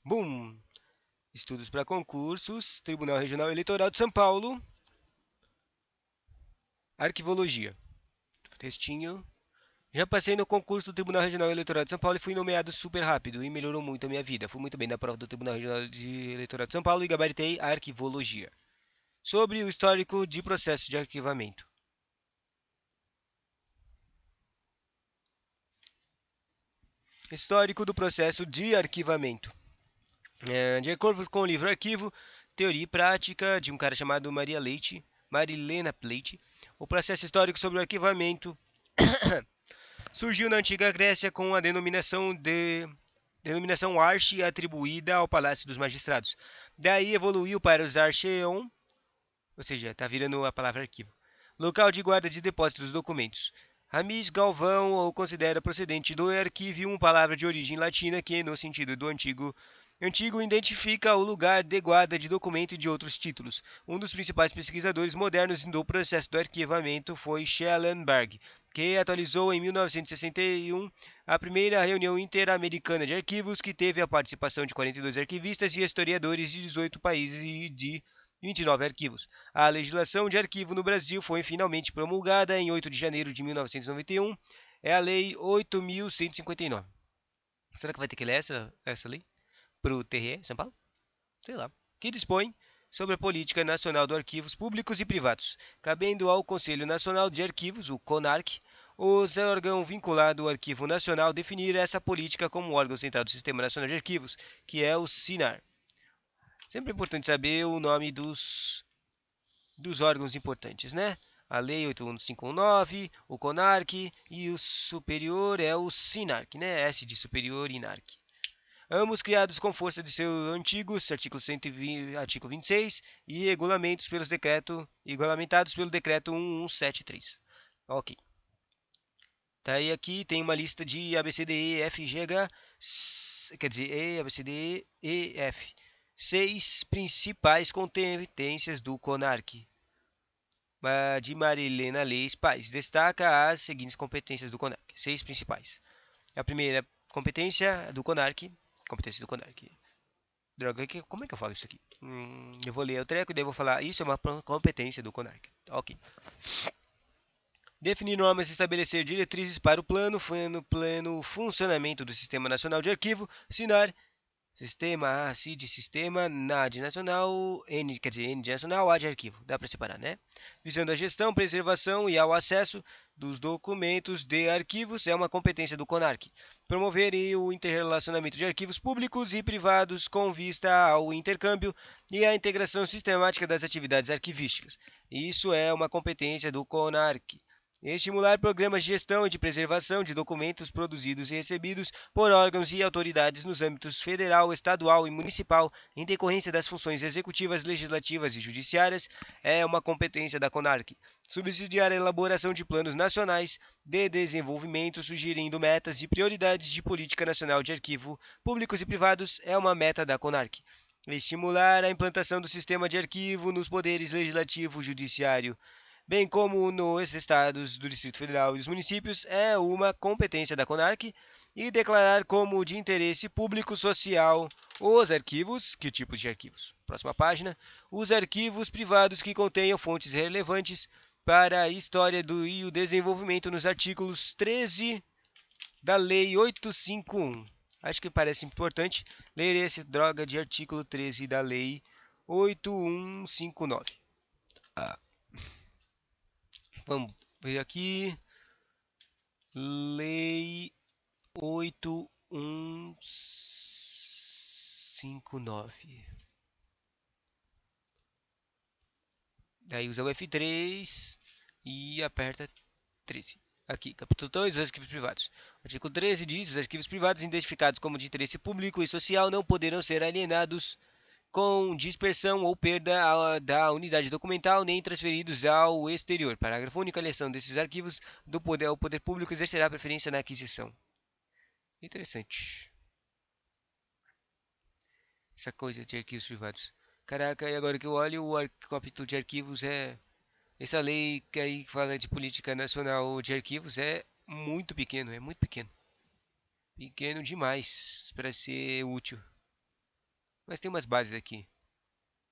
Bum! Estudos para concursos, Tribunal Regional Eleitoral de São Paulo, Arquivologia. Textinho. Já passei no concurso do Tribunal Regional Eleitoral de São Paulo e fui nomeado super rápido e melhorou muito a minha vida. Fui muito bem na prova do Tribunal Regional de Eleitoral de São Paulo e gabaritei Arquivologia. Sobre o histórico de processo de arquivamento. Histórico do processo de arquivamento. De acordo com o livro Arquivo, Teoria e Prática, de um cara chamado Marilena Leite, o processo histórico sobre o arquivamento surgiu na antiga Grécia com a denominação arche atribuída ao Palácio dos Magistrados. Daí evoluiu para os archeion, ou seja, está virando a palavra arquivo, local de guarda de depósitos dos documentos. Ramis Galvão o considera procedente do arquivium, palavra de origem latina que, no sentido do antigo, identifica o lugar de guarda de documento e de outros títulos. Um dos principais pesquisadores modernos do processo do arquivamento foi Schellenberg, que atualizou em 1961 a primeira reunião interamericana de arquivos, que teve a participação de 42 arquivistas e historiadores de 18 países e de 29 arquivos. A legislação de arquivo no Brasil foi finalmente promulgada em 8 de janeiro de 1991. É a Lei 8.159. Será que vai ter que ler essa lei? Para o TRE, São Paulo? Sei lá. Que dispõe sobre a política nacional de arquivos públicos e privados, cabendo ao Conselho Nacional de Arquivos, o CONARC, os órgão vinculado ao Arquivo Nacional, definir essa política como órgão central do Sistema Nacional de Arquivos, que é o SINAR. Sempre é importante saber o nome dos órgãos importantes, né? A Lei 81519, o CONARC e o superior é o SINARC, né? S de superior e NARC. Ambos criados com força de seus antigos artigo 120, artigo 26 e regulamentados pelo decreto 1173. Ok. Tá aí, aqui tem uma lista de ABCDEFGH, quer dizer, ABCDEF. 6 principais competências do CONARC. De Marilena Leis Pais. Destaca as seguintes competências do CONARC. 6 principais. A primeira competência do CONARC. Competência do CONARC. Droga, como é que eu falo isso aqui? Eu vou ler o treco e daí eu vou falar. Isso é uma competência do CONARC. Ok. Definir normas e estabelecer diretrizes para o plano funcionamento do Sistema Nacional de Arquivo, SINAR. Sistema A, C de sistema, NA de nacional, N, quer dizer, N de nacional, A de arquivo. Dá para separar, né? Visando a gestão, preservação e ao acesso dos documentos de arquivos é uma competência do CONARC. Promover o interrelacionamento de arquivos públicos e privados com vista ao intercâmbio e à integração sistemática das atividades arquivísticas. Isso é uma competência do CONARC. Estimular programas de gestão e de preservação de documentos produzidos e recebidos por órgãos e autoridades nos âmbitos federal, estadual e municipal, em decorrência das funções executivas, legislativas e judiciárias, é uma competência da CONARC. Subsidiar a elaboração de planos nacionais de desenvolvimento, sugerindo metas e prioridades de política nacional de arquivo públicos e privados, é uma meta da CONARC. Estimular a implantação do sistema de arquivo nos poderes legislativo, judiciário, bem como nos estados do Distrito Federal e dos municípios, é uma competência da CONARC, e declarar como de interesse público social os arquivos. Que tipos de arquivos? Próxima página. Os arquivos privados que contenham fontes relevantes para a história e o desenvolvimento, nos artigos 13 da Lei 851. Acho que parece importante ler esse droga de artigo 13 da Lei 8159. Vamos ver aqui. Lei 8159. Daí usa o F3 e aperta 13. Aqui, capítulo 2, os arquivos privados. Artigo 13 diz: os arquivos privados identificados como de interesse público e social não poderão ser alienados com dispersão ou perda da unidade documental, nem transferidos ao exterior. Parágrafo único. A eleição desses arquivos ao poder público exercerá preferência na aquisição. Interessante. Essa coisa de arquivos privados. Caraca, e agora que eu olho, o capítulo de arquivos é... Essa lei que aí fala de política nacional de arquivos é muito pequeno, é muito pequeno. Pequeno demais para ser útil. Mas tem umas bases aqui.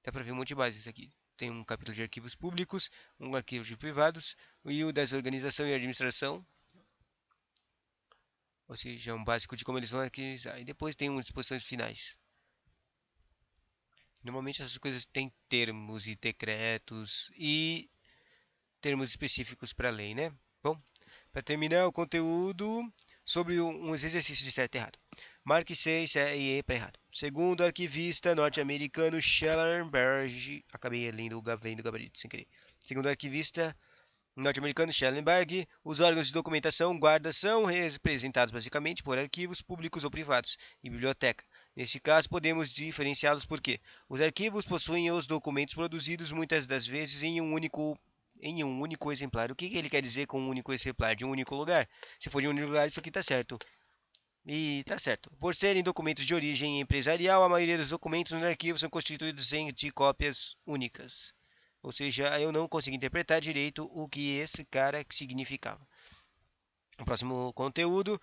Dá para ver um monte de bases aqui. Tem um capítulo de arquivos públicos, um arquivo de privados e o das organização e administração. Ou seja, um básico de como eles vão organizar. E depois tem umas disposições finais. Normalmente essas coisas têm termos e decretos e termos específicos para a lei, né? Bom, para terminar o conteúdo sobre uns exercícios de certo e errado. Marque 6 e E para errado. Segundo o arquivista norte-americano Schellenberg, acabei lendo o gabarito sem querer. Segundo o arquivista norte-americano Schellenberg, os órgãos de documentação guarda são representados basicamente por arquivos públicos ou privados e biblioteca. Neste caso, podemos diferenciá-los porque os arquivos possuem os documentos produzidos muitas das vezes em um único exemplar. O que ele quer dizer com um único exemplar? De um único lugar? Se for de um único lugar, isso aqui está certo. E tá certo. Por serem documentos de origem empresarial, a maioria dos documentos no arquivo são constituídos de cópias únicas. Ou seja, eu não consegui interpretar direito o que esse cara significava. O próximo conteúdo.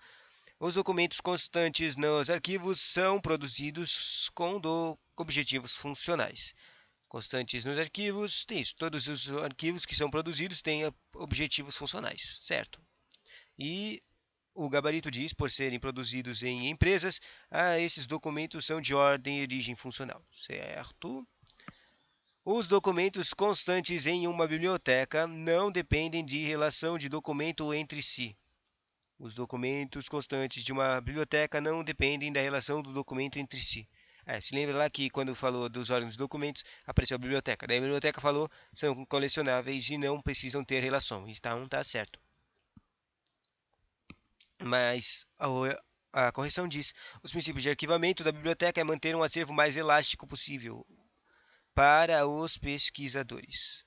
Os documentos constantes nos arquivos são produzidos com objetivos funcionais. Constantes nos arquivos, tem isso. Todos os arquivos que são produzidos têm objetivos funcionais, certo? E o gabarito diz, por serem produzidos em empresas, esses documentos são de ordem e origem funcional, certo? Os documentos constantes em uma biblioteca não dependem de relação de documento entre si. Os documentos constantes de uma biblioteca não dependem da relação do documento entre si. Se lembra lá que quando falou dos órgãos de documentos, apareceu a biblioteca. Daí a biblioteca falou são colecionáveis e não precisam ter relação. Então tá certo. Mas a correção diz: os princípios de arquivamento da biblioteca é manter um acervo mais elástico possível para os pesquisadores.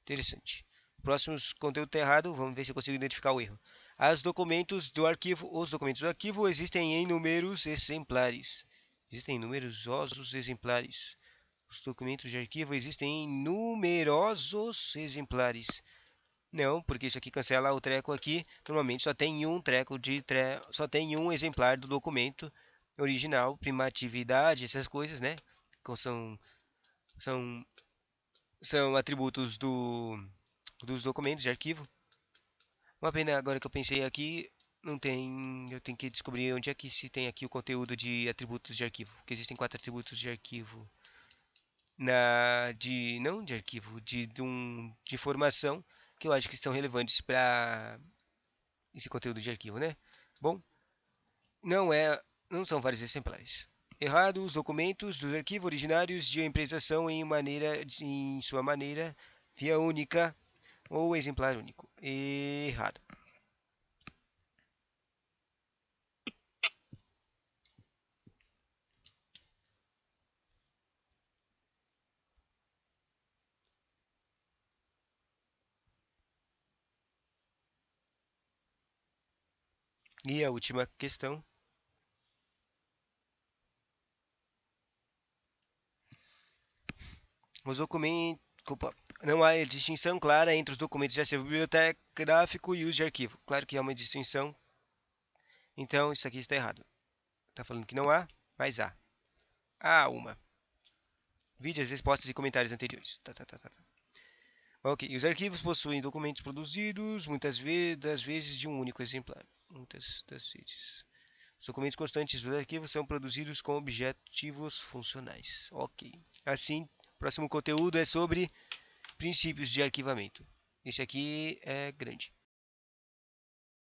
Interessante. Próximos conteúdo está errado, vamos ver se eu consigo identificar o erro. Os documentos do arquivo existem em números exemplares. Existem numerosos exemplares. Os documentos de arquivo existem em numerosos exemplares. Não, porque isso aqui cancela o treco aqui. Normalmente só tem só tem um exemplar do documento original, primatividade, essas coisas, né? São, são, são atributos dos documentos de arquivo. Uma pena agora que eu pensei aqui, não tem. Eu tenho que descobrir onde é que se tem aqui o conteúdo de atributos de arquivo. Porque existem 4 atributos de arquivo. Não de arquivo, de informação que eu acho que são relevantes para esse conteúdo de arquivo, né? Bom, não são vários exemplares. Errado, os documentos dos arquivos originários de empresa são em sua maneira via única ou exemplar único. Errado. E a última questão. Os documentos. Não há distinção clara entre os documentos de acervo bibliográfico e os de arquivo. Claro que há uma distinção. Então, isso aqui está errado. Está falando que não há, mas há. Há uma. Vide as respostas e comentários anteriores. Tá. Ok, os arquivos possuem documentos produzidos das vezes de um único exemplar. Muitas das vezes. Os documentos constantes dos arquivos são produzidos com objetivos funcionais. Ok. Assim, o próximo conteúdo é sobre princípios de arquivamento. Esse aqui é grande.